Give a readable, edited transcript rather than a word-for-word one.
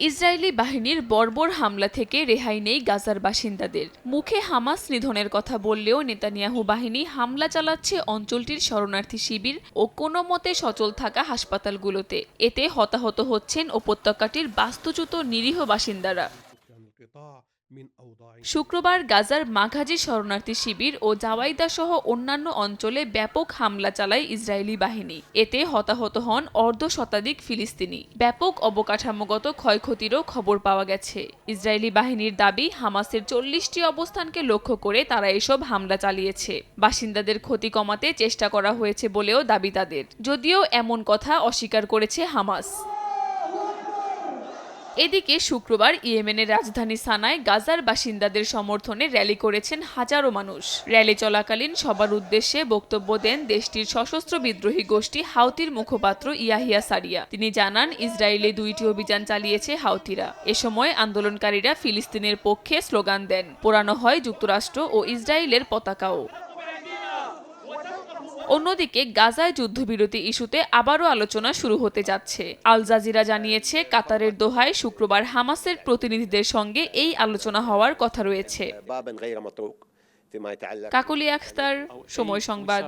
Israeli বাহিনীর বর্বর হামলা থেকে রেহাই নেই গাজার বাসিন্দাদের। মুখে হামাস নিধনের কথা বললেও নেতানিয়াহু বাহিনী হামলা চালাচ্ছে অঞ্চলটির শরণার্থী শিবির ও কোনো মতে সচল থাকা হাসপাতালগুলোতে। এতে হতাহত হচ্ছেন উপত্যকাটির বাস্তুচ্যুত নিরীহ বাসিন্দারা। শুক্রবার গাজার মাঘাজি শরণার্থী শিবির ও জাওয়াইদা সহ অন্যান্য অঞ্চলে ব্যাপক হামলা চালায় ইসরায়েলি বাহিনী। এতে হতাহত হন অর্ধশতাধিক ফিলিস্তিনি। ব্যাপক অবকাঠামোগত ক্ষয়ক্ষতিরও খবর পাওয়া গেছে। ইসরায়েলি বাহিনীর দাবি, হামাসের 40টি অবস্থানকে লক্ষ্য করে তারা এসব হামলা চালিয়েছে। বাসিন্দাদের ক্ষতি কমাতে চেষ্টা করা হয়েছে বলেও দাবি তাদের, যদিও এমন কথা অস্বীকার করেছে হামাস। এদিকে শুক্রবার ইয়েমেনের রাজধানী সানায় গাজার বাসিন্দাদের সমর্থনে র্যালি করেছেন হাজারো মানুষ। র্যালি চলাকালীন সবার উদ্দেশ্যে বক্তব্য দেন দেশটির সশস্ত্র বিদ্রোহী গোষ্ঠী হাউতির মুখপাত্র ইয়াহিয়া সারিয়া। তিনি জানান, ইসরায়েলে 2টি অভিযান চালিয়েছে হাউতিরা। এ সময় আন্দোলনকারীরা ফিলিস্তিনের পক্ষে স্লোগান দেন। পোড়ানো হয় যুক্তরাষ্ট্র ও ইসরায়েলের পতাকাও। অন্যদিকে গাজায় যুদ্ধবিরতি ইস্যুতে আবারও আলোচনা শুরু হতে যাচ্ছে। আল জাজিরা জানিয়েছে, কাতারের দোহায় শুক্রবার হামাসের প্রতিনিধিদের সঙ্গে এই আলোচনা হওয়ার কথা রয়েছে। কাকলি আখতার, সময় সংবাদ।